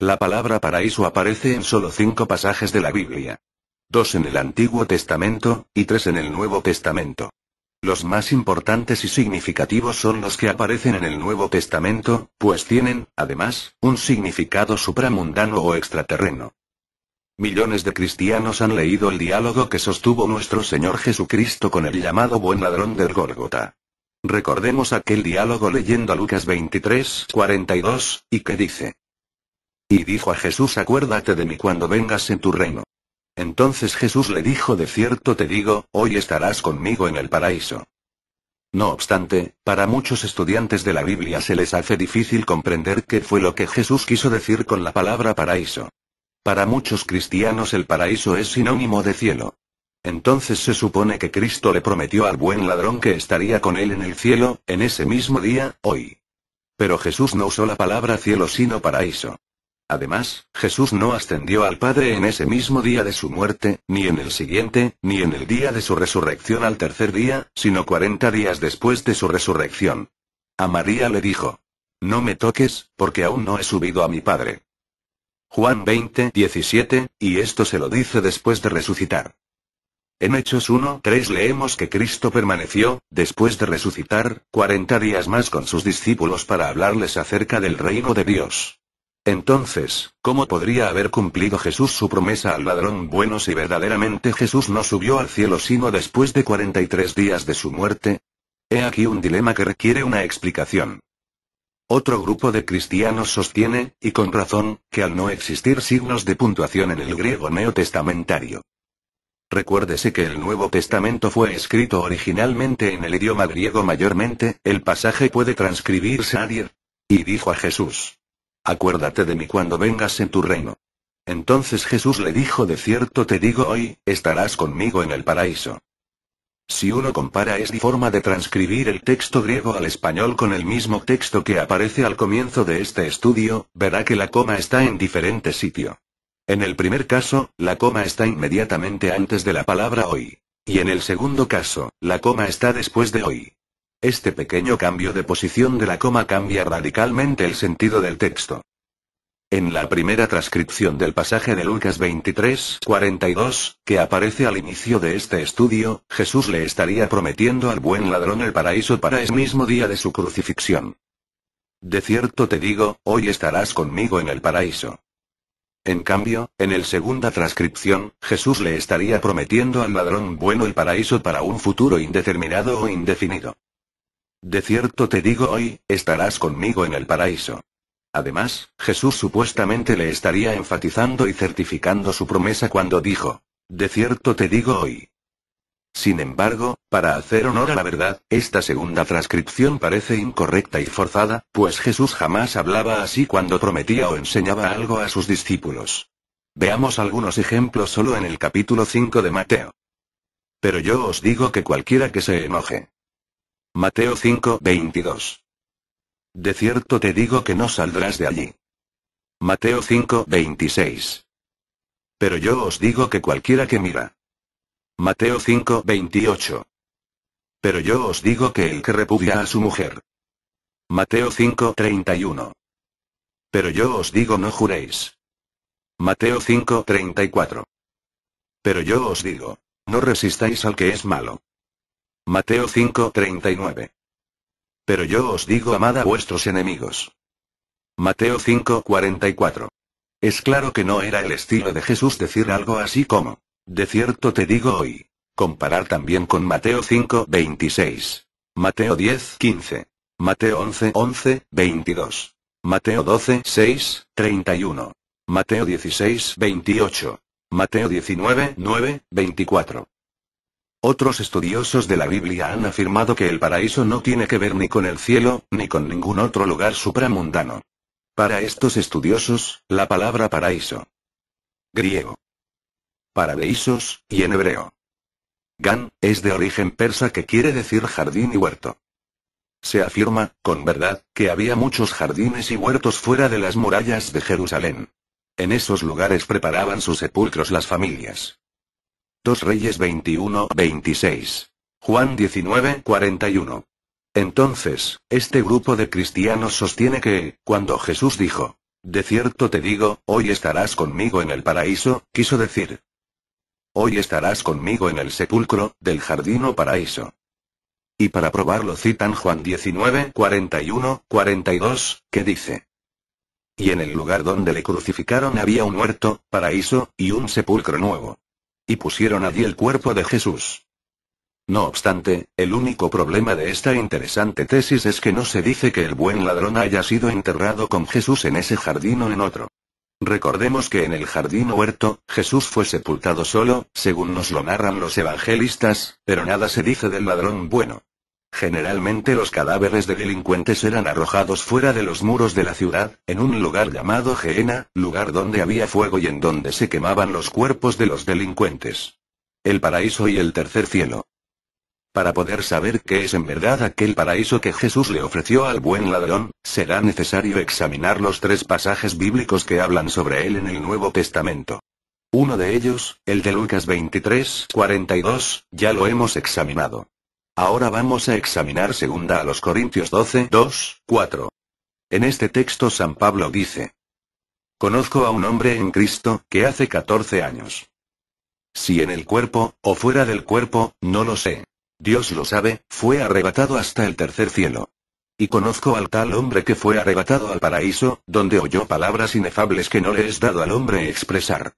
La palabra paraíso aparece en solo 5 pasajes de la Biblia. 2 en el Antiguo Testamento, y 3 en el Nuevo Testamento. Los más importantes y significativos son los que aparecen en el Nuevo Testamento, pues tienen, además, un significado supramundano o extraterreno. Millones de cristianos han leído el diálogo que sostuvo nuestro Señor Jesucristo con el llamado buen ladrón del Gólgota. Recordemos aquel diálogo leyendo a Lucas 23:42, y que dice: Y dijo a Jesús: acuérdate de mí cuando vengas en tu reino. Entonces Jesús le dijo: de cierto te digo, hoy estarás conmigo en el paraíso. No obstante, para muchos estudiantes de la Biblia se les hace difícil comprender qué fue lo que Jesús quiso decir con la palabra paraíso. Para muchos cristianos el paraíso es sinónimo de cielo. Entonces se supone que Cristo le prometió al buen ladrón que estaría con él en el cielo, en ese mismo día, hoy. Pero Jesús no usó la palabra cielo sino paraíso. Además, Jesús no ascendió al Padre en ese mismo día de su muerte, ni en el siguiente, ni en el día de su resurrección al tercer día, sino 40 días después de su resurrección. A María le dijo: no me toques, porque aún no he subido a mi Padre. Juan 20:17, y esto se lo dice después de resucitar. En Hechos 1:3 leemos que Cristo permaneció, después de resucitar, 40 días más con sus discípulos para hablarles acerca del reino de Dios. Entonces, ¿cómo podría haber cumplido Jesús su promesa al ladrón bueno si verdaderamente Jesús no subió al cielo sino después de 43 días de su muerte? He aquí un dilema que requiere una explicación. Otro grupo de cristianos sostiene, y con razón, que al no existir signos de puntuación en el griego neotestamentario. Recuérdese que el Nuevo Testamento fue escrito originalmente en el idioma griego mayormente, el pasaje puede transcribirse ayer. Y dijo a Jesús: acuérdate de mí cuando vengas en tu reino. Entonces Jesús le dijo: de cierto te digo, hoy, estarás conmigo en el paraíso. Si uno compara esta forma de transcribir el texto griego al español con el mismo texto que aparece al comienzo de este estudio, verá que la coma está en diferente sitio. En el primer caso, la coma está inmediatamente antes de la palabra hoy. Y en el segundo caso, la coma está después de hoy. Este pequeño cambio de posición de la coma cambia radicalmente el sentido del texto. En la primera transcripción del pasaje de Lucas 23:42, que aparece al inicio de este estudio, Jesús le estaría prometiendo al buen ladrón el paraíso para ese mismo día de su crucifixión. De cierto te digo, hoy estarás conmigo en el paraíso. En cambio, en la segunda transcripción, Jesús le estaría prometiendo al ladrón bueno el paraíso para un futuro indeterminado o indefinido. De cierto te digo, hoy, estarás conmigo en el paraíso. Además, Jesús supuestamente le estaría enfatizando y certificando su promesa cuando dijo: de cierto te digo hoy. Sin embargo, para hacer honor a la verdad, esta segunda transcripción parece incorrecta y forzada, pues Jesús jamás hablaba así cuando prometía o enseñaba algo a sus discípulos. Veamos algunos ejemplos solo en el capítulo 5 de Mateo. Pero yo os digo que cualquiera que se enoje. Mateo 5:22. De cierto te digo que no saldrás de allí. Mateo 5:26. Pero yo os digo que cualquiera que mira. Mateo 5:28. Pero yo os digo que el que repudia a su mujer. Mateo 5:31. Pero yo os digo no juréis. Mateo 5:34. Pero yo os digo, no resistáis al que es malo. Mateo 5:39. Pero yo os digo amad a vuestros enemigos. Mateo 5:44. Es claro que no era el estilo de Jesús decir algo así como: de cierto te digo hoy. Comparar también con Mateo 5:26. Mateo 10:15. Mateo 11:22. Mateo 12:6-31. Mateo 16:28. Mateo 19:9-24. Otros estudiosos de la Biblia han afirmado que el paraíso no tiene que ver ni con el cielo, ni con ningún otro lugar supramundano. Para estos estudiosos, la palabra paraíso, griego, paradeisos, y en hebreo, gan, es de origen persa que quiere decir jardín y huerto. Se afirma, con verdad, que había muchos jardines y huertos fuera de las murallas de Jerusalén. En esos lugares preparaban sus sepulcros las familias. 2 Reyes 21:26. Juan 19:41. Entonces, este grupo de cristianos sostiene que, cuando Jesús dijo: De cierto te digo, hoy estarás conmigo en el paraíso, quiso decir. Hoy estarás conmigo en el sepulcro, del jardín o paraíso. Y para probarlo citan Juan 19, 41, 42, que dice. Y en el lugar donde le crucificaron había un huerto, paraíso, y un sepulcro nuevo. Y pusieron allí el cuerpo de Jesús. No obstante, el único problema de esta interesante tesis es que no se dice que el buen ladrón haya sido enterrado con Jesús en ese jardín o en otro. Recordemos que en el jardín o huerto, Jesús fue sepultado solo, según nos lo narran los evangelistas, pero nada se dice del ladrón bueno. Generalmente los cadáveres de delincuentes eran arrojados fuera de los muros de la ciudad, en un lugar llamado Gehenna, lugar donde había fuego y en donde se quemaban los cuerpos de los delincuentes. El paraíso y el tercer cielo. Para poder saber qué es en verdad aquel paraíso que Jesús le ofreció al buen ladrón, será necesario examinar los 3 pasajes bíblicos que hablan sobre él en el Nuevo Testamento. Uno de ellos, el de Lucas 23, 42, ya lo hemos examinado. Ahora vamos a examinar 2 a los Corintios 12, 2, 4. En este texto San Pablo dice: Conozco a un hombre en Cristo, que hace 14 años. Si en el cuerpo, o fuera del cuerpo, no lo sé. Dios lo sabe, fue arrebatado hasta el tercer cielo. Y conozco al tal hombre que fue arrebatado al paraíso, donde oyó palabras inefables que no le es dado al hombre expresar.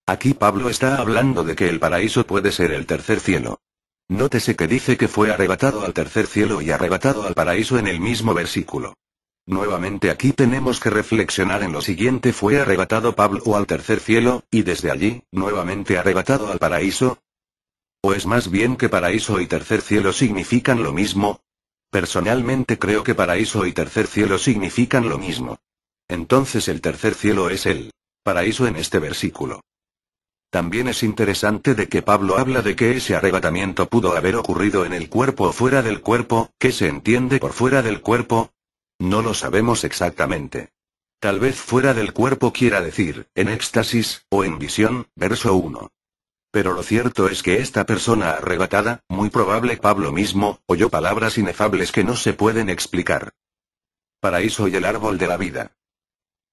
Aquí Pablo está hablando de que el paraíso puede ser el tercer cielo. Nótese que dice que fue arrebatado al tercer cielo y arrebatado al paraíso en el mismo versículo. Nuevamente aquí tenemos que reflexionar en lo siguiente: ¿fue arrebatado Pablo al tercer cielo, y desde allí, nuevamente arrebatado al paraíso? ¿O es más bien que paraíso y tercer cielo significan lo mismo? Personalmente creo que paraíso y tercer cielo significan lo mismo. Entonces el tercer cielo es el paraíso en este versículo. También es interesante de que Pablo habla de que ese arrebatamiento pudo haber ocurrido en el cuerpo o fuera del cuerpo. ¿Qué se entiende por fuera del cuerpo? No lo sabemos exactamente. Tal vez fuera del cuerpo quiera decir, en éxtasis, o en visión, verso 1. Pero lo cierto es que esta persona arrebatada, muy probable Pablo mismo, oyó palabras inefables que no se pueden explicar. Paraíso y el árbol de la vida.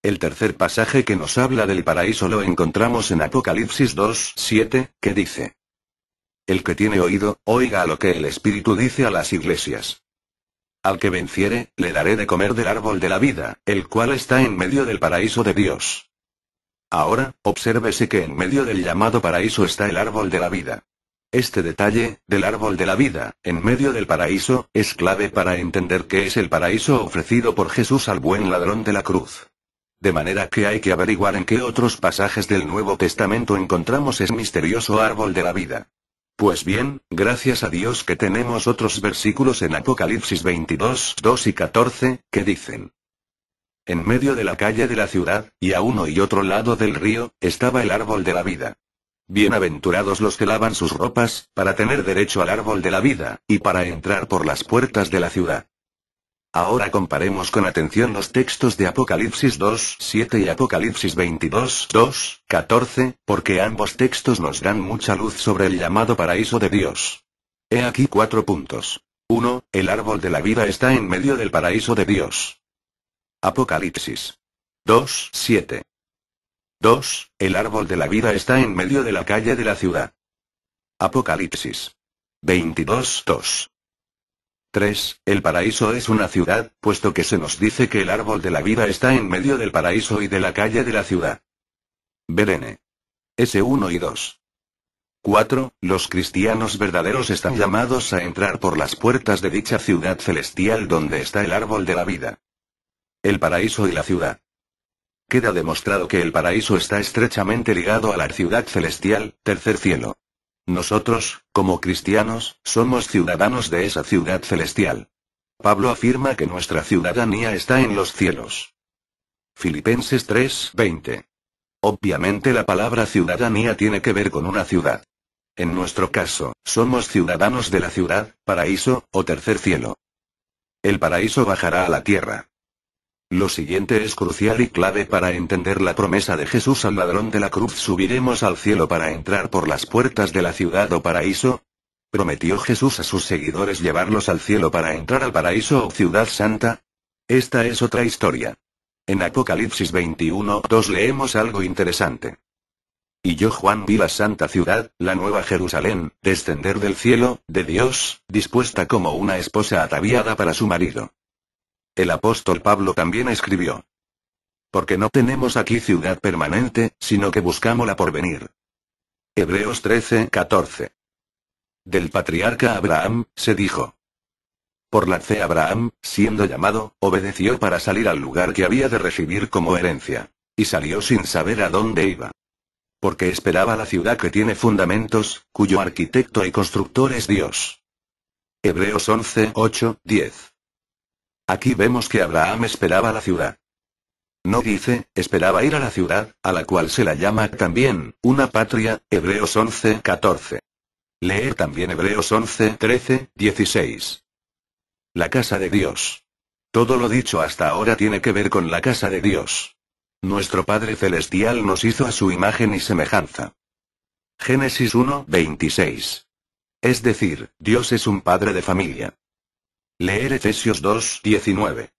El tercer pasaje que nos habla del paraíso lo encontramos en Apocalipsis 2, 7, que dice: El que tiene oído, oiga lo que el Espíritu dice a las iglesias. Al que venciere, le daré de comer del árbol de la vida, el cual está en medio del paraíso de Dios. Ahora, obsérvese que en medio del llamado paraíso está el árbol de la vida. Este detalle, del árbol de la vida, en medio del paraíso, es clave para entender qué es el paraíso ofrecido por Jesús al buen ladrón de la cruz. De manera que hay que averiguar en qué otros pasajes del Nuevo Testamento encontramos ese misterioso árbol de la vida. Pues bien, gracias a Dios que tenemos otros versículos en Apocalipsis 22, 2 y 14, que dicen: En medio de la calle de la ciudad, y a uno y otro lado del río, estaba el árbol de la vida. Bienaventurados los que lavan sus ropas, para tener derecho al árbol de la vida, y para entrar por las puertas de la ciudad. Ahora comparemos con atención los textos de Apocalipsis 2, 7 y Apocalipsis 22, 2, 14, porque ambos textos nos dan mucha luz sobre el llamado paraíso de Dios. He aquí 4 puntos. 1. El árbol de la vida está en medio del paraíso de Dios. Apocalipsis 2, 7. 2. El árbol de la vida está en medio de la calle de la ciudad. Apocalipsis 22, 2. 3. El paraíso es una ciudad, puesto que se nos dice que el árbol de la vida está en medio del paraíso y de la calle de la ciudad. Belén. S1 y 2. 4. Los cristianos verdaderos están llamados a entrar por las puertas de dicha ciudad celestial donde está el árbol de la vida. El paraíso y la ciudad. Queda demostrado que el paraíso está estrechamente ligado a la ciudad celestial, tercer cielo. Nosotros, como cristianos, somos ciudadanos de esa ciudad celestial. Pablo afirma que nuestra ciudadanía está en los cielos. Filipenses 3, 20. Obviamente la palabra ciudadanía tiene que ver con una ciudad. En nuestro caso, somos ciudadanos de la ciudad, paraíso, o tercer cielo. El paraíso bajará a la tierra. Lo siguiente es crucial y clave para entender la promesa de Jesús al ladrón de la cruz: subiremos al cielo para entrar por las puertas de la ciudad o paraíso. ¿Prometió Jesús a sus seguidores llevarlos al cielo para entrar al paraíso o ciudad santa? Esta es otra historia. En Apocalipsis 21:2 leemos algo interesante. Y yo Juan vi la santa ciudad, la nueva Jerusalén, descender del cielo, de Dios, dispuesta como una esposa ataviada para su marido. El apóstol Pablo también escribió. Porque no tenemos aquí ciudad permanente, sino que buscamos la porvenir. Hebreos 13:14. Del patriarca Abraham, se dijo. Por la fe Abraham, siendo llamado, obedeció para salir al lugar que había de recibir como herencia. Y salió sin saber a dónde iba. Porque esperaba la ciudad que tiene fundamentos, cuyo arquitecto y constructor es Dios. Hebreos 11:8-10. Aquí vemos que Abraham esperaba la ciudad. No dice, esperaba ir a la ciudad, a la cual se la llama también, una patria, Hebreos 11:14. Leer también Hebreos 11:13-16. La casa de Dios. Todo lo dicho hasta ahora tiene que ver con la casa de Dios. Nuestro Padre Celestial nos hizo a su imagen y semejanza. Génesis 1:26. Es decir, Dios es un padre de familia. Leer Efesios 2:19.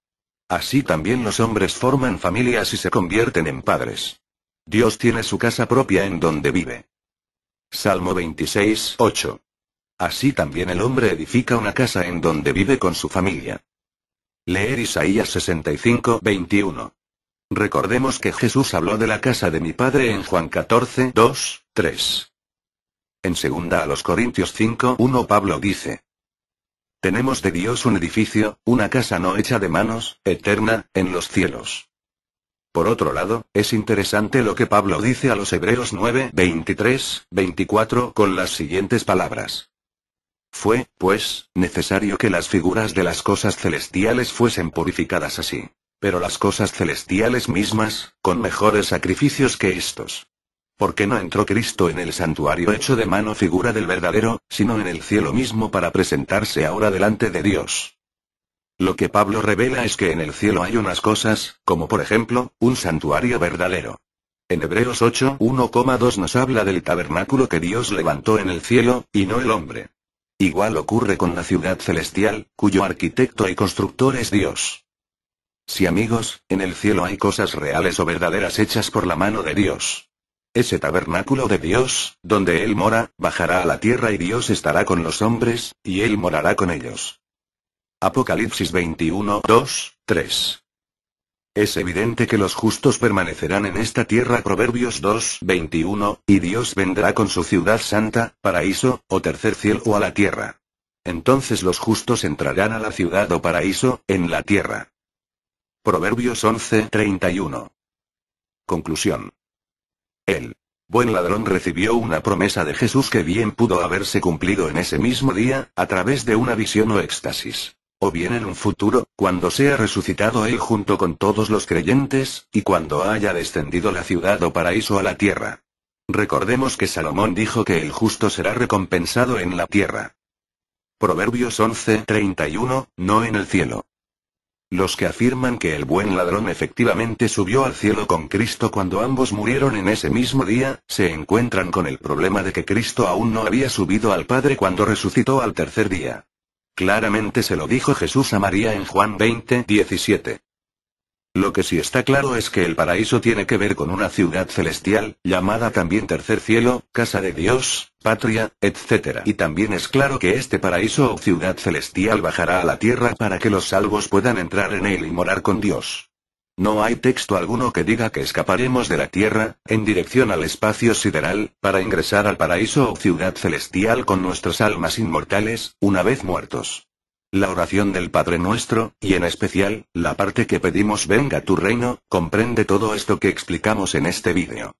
Así también los hombres forman familias y se convierten en padres. Dios tiene su casa propia en donde vive. Salmo 26:8. Así también el hombre edifica una casa en donde vive con su familia. Leer Isaías 65:21. Recordemos que Jesús habló de la casa de mi Padre en Juan 14:2-3. En 2 Corintios 5:1 Pablo dice. Tenemos de Dios un edificio, una casa no hecha de manos, eterna, en los cielos. Por otro lado, es interesante lo que Pablo dice a los Hebreos 9:23-24 con las siguientes palabras. Fue, pues, necesario que las figuras de las cosas celestiales fuesen purificadas así. Pero las cosas celestiales mismas, con mejores sacrificios que estos. Porque no entró Cristo en el santuario hecho de mano figura del verdadero, sino en el cielo mismo para presentarse ahora delante de Dios. Lo que Pablo revela es que en el cielo hay unas cosas, como por ejemplo, un santuario verdadero. En Hebreos 8:1,2 nos habla del tabernáculo que Dios levantó en el cielo, y no el hombre. Igual ocurre con la ciudad celestial, cuyo arquitecto y constructor es Dios. Sí amigos, en el cielo hay cosas reales o verdaderas hechas por la mano de Dios. Ese tabernáculo de Dios, donde Él mora, bajará a la tierra y Dios estará con los hombres, y Él morará con ellos. Apocalipsis 21:2-3. Es evidente que los justos permanecerán en esta tierra Proverbios 2:21, y Dios vendrá con su ciudad santa, paraíso, o tercer cielo o a la tierra. Entonces los justos entrarán a la ciudad o paraíso, en la tierra. Proverbios 11:31. Conclusión. El buen ladrón recibió una promesa de Jesús que bien pudo haberse cumplido en ese mismo día, a través de una visión o éxtasis. O bien en un futuro, cuando sea resucitado él junto con todos los creyentes, y cuando haya descendido la ciudad o paraíso a la tierra. Recordemos que Salomón dijo que el justo será recompensado en la tierra. Proverbios 11:31, no en el cielo. Los que afirman que el buen ladrón efectivamente subió al cielo con Cristo cuando ambos murieron en ese mismo día, se encuentran con el problema de que Cristo aún no había subido al Padre cuando resucitó al tercer día. Claramente se lo dijo Jesús a María en Juan 20:17. Lo que sí está claro es que el paraíso tiene que ver con una ciudad celestial, llamada también tercer cielo, casa de Dios, patria, etc. Y también es claro que este paraíso o ciudad celestial bajará a la tierra para que los salvos puedan entrar en él y morar con Dios. No hay texto alguno que diga que escaparemos de la tierra, en dirección al espacio sideral, para ingresar al paraíso o ciudad celestial con nuestras almas inmortales, una vez muertos. La oración del Padre Nuestro, y en especial, la parte que pedimos venga tu reino, comprende todo esto que explicamos en este vídeo.